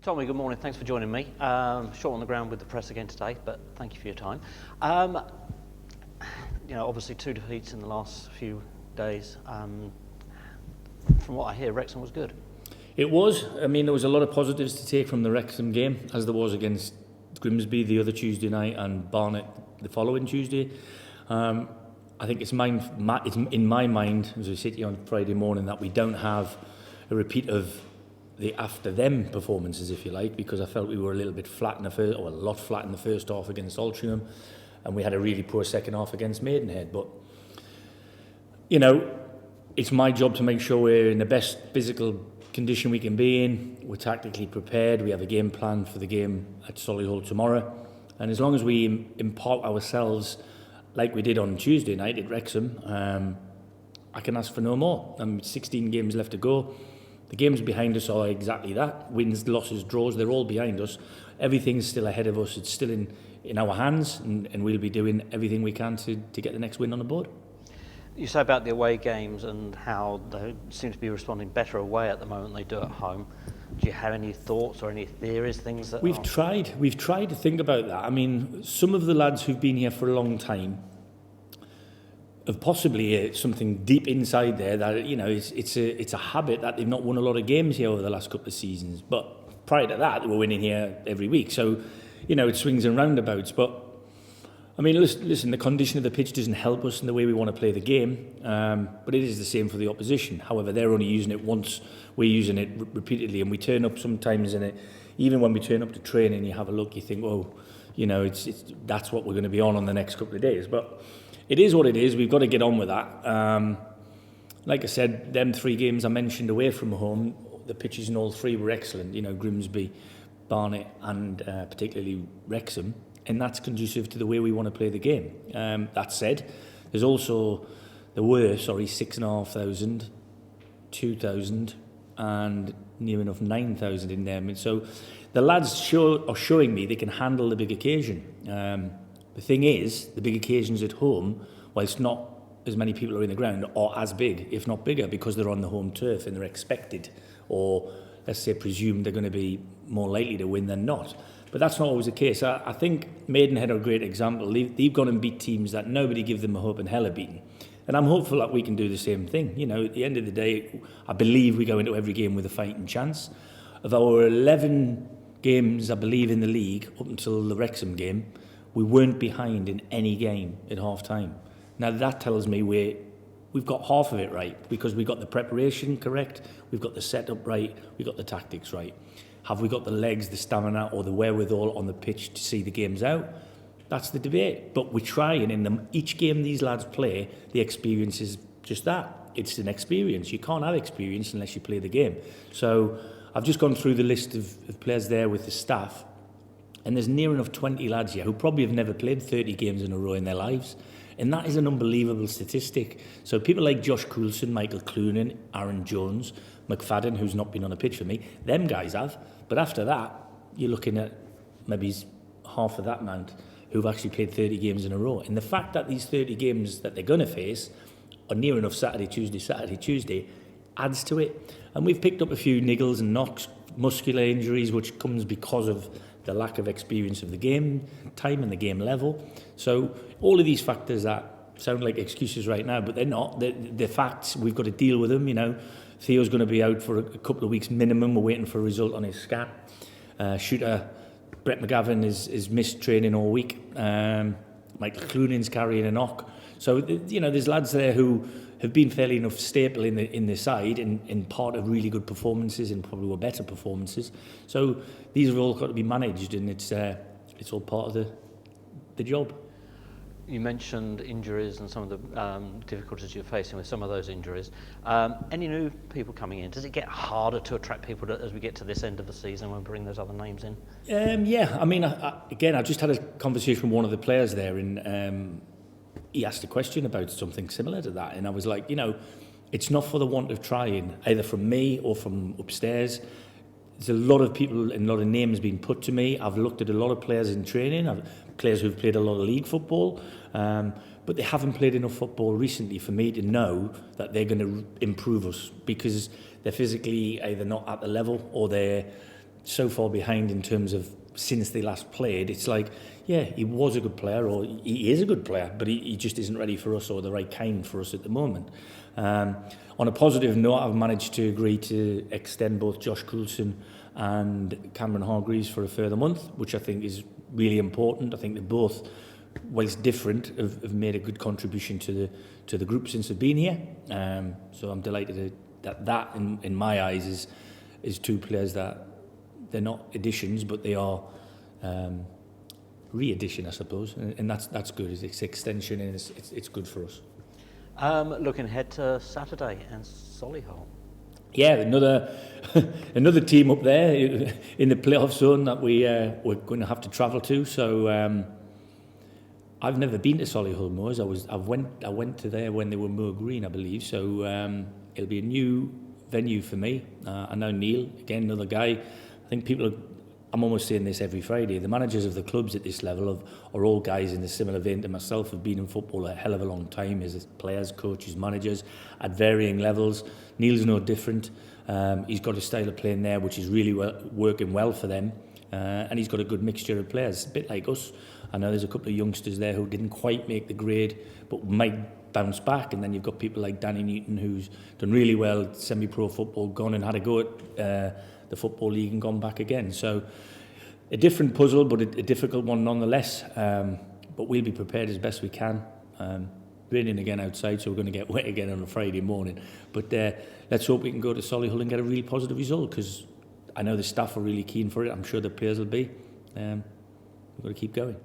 Tommy, good morning. Thanks for joining me. Short on the ground with the press again today, but thank you for your time. Obviously 2 defeats in the last few days. From what I hear, Wrexham was good. It was. I mean, there was a lot of positives to take from the Wrexham game, as there was against Grimsby the other Tuesday night and Barnet the following Tuesday. I think it's in my mind, as we sit here on Friday morning, that we don't have a repeat of the after them performances, if you like, because I felt we were a little bit flat in the first, or a lot flat in the first half against Altrincham, and we had a really poor second half against Maidenhead. But it's my job to make sure we're in the best physical condition we can be in. We're tactically prepared. We have a game plan for the game at Solihull tomorrow, and as long as we impart ourselves like we did on Tuesday night at Wrexham, I can ask for no more. 16 games left to go. The games behind us are exactly that. Wins, losses, draws, they're all behind us. Everything's still ahead of us. It's still in our hands, and we'll be doing everything we can to get the next win on the board. You say about the away games and how they seem to be responding better away at the moment than they do at home. Do you have any thoughts or any theories, things that We've tried to think about that. I mean, some of the lads who've been here for a long time have possibly something deep inside there that it's a habit that they've not won a lot of games here over the last couple of seasons. But prior to that, they were winning here every week. So, it swings and roundabouts. But I mean, listen, the condition of the pitch doesn't help us in the way we want to play the game. But it is the same for the opposition. However, they're only using it once. We're using it repeatedly, and we turn up sometimes in it. Even when we turn up to training, you have a look, you think, it's that's what we're going to be on the next couple of days. But it is what it is. We've got to get on with that. Like I said, them 3 games I mentioned away from home, the pitches in all 3 were excellent. Grimsby, Barnet, and particularly Wrexham, and that's conducive to the way we want to play the game. That said, there were 6,500, 2,000, and near enough 9,000 in there. And so the lads are showing me they can handle the big occasion. The thing is, the big occasions at home, whilst not as many people are in the ground, are as big, if not bigger, because they're on the home turf and they're expected, or let's say presumed, they're going to be more likely to win than not. But that's not always the case. I think Maidenhead are a great example. They've gone and beat teams that nobody give them a hope in hell of beating. And I'm hopeful that we can do the same thing. At the end of the day, I believe we go into every game with a fighting chance. Of our 11 games, I believe, in the league, up until the Wrexham game, we weren't behind in any game at half-time. Now, that tells me we've got half of it right, because we've got the preparation correct, we've got the setup right, we've got the tactics right. Have we got the legs, the stamina, or the wherewithal on the pitch to see the games out? That's the debate. But we're trying, in each game these lads play, the experience is just that. It's an experience. You can't have experience unless you play the game. So I've just gone through the list of players there with the staff, and there's near enough 20 lads here who probably have never played 30 games in a row in their lives. And that is an unbelievable statistic. So people like Josh Coulson, Michael Clunan, Aaron Jones, McFadden, who's not been on a pitch for me, them guys have. But after that, you're looking at maybe half of that amount who've actually played 30 games in a row. And the fact that these 30 games that they're going to face are near enough Saturday, Tuesday, adds to it. And we've picked up a few niggles and knocks, muscular injuries, which comes because of the lack of experience of the game time and the game level. So all of these factors that sound like excuses right now, but they're not. They're facts. We've got to deal with them. Theo's going to be out for a couple of weeks minimum. We're waiting for a result on his scan. Shooter Brett McGavin is missed training all week. Michael Clunan's carrying a knock. So there's lads there who have been fairly enough staple in the side and part of really good performances and probably were better performances. So these have all got to be managed, and it's all part of the job. You mentioned injuries and some of the difficulties you're facing with some of those injuries. Any new people coming in? Does it get harder to attract people as we get to this end of the season when we bring those other names in? Yeah, I mean, I just had a conversation with one of the players there, and he asked a question about something similar to that, and I was like, it's not for the want of trying, either from me or from upstairs. There's a lot of people and a lot of names being put to me. I've looked at a lot of players in training, players who've played a lot of league football, but they haven't played enough football recently for me to know that they're going to improve us, because they're physically either not at the level or they're so far behind in terms of since they last played. It's like, yeah, he was a good player, or he is a good player, but he just isn't ready for us, or the right kind for us at the moment. On a positive note, I've managed to agree to extend both Josh Coulson and Cameron Hargreaves for a further month, which I think is really important. I think they both, whilst different, have made a good contribution to the group since they've been here. So I'm delighted that in my eyes is two players that they're not additions, but they are re-addition, I suppose, and that's good. It's extension, and it's good for us. Looking ahead to Saturday and Solihull. Yeah, another team up there in the playoff zone that we're going to have to travel to. So I've never been to Solihull Moors. I went to there when they were Moor Green, I believe. So it'll be a new venue for me. I know Neil, again, another guy. I think I'm almost saying this every Friday, the managers of the clubs at this level are all guys in a similar vein to myself, have been in football a hell of a long time as players, coaches, managers at varying levels. Neil's no different. He's got a style of playing there which is really working well for them, and he's got a good mixture of players, a bit like us. I know there's a couple of youngsters there who didn't quite make the grade but might bounce back, and then you've got people like Danny Newton who's done really well, semi-pro football, gone and had a go at the Football League and gone back again. So a different puzzle, but a difficult one nonetheless. But we'll be prepared as best we can. Raining again outside, so we're going to get wet again on a Friday morning. But let's hope we can go to Solihull and get a really positive result, because I know the staff are really keen for it. I'm sure the players will be. We've got to keep going.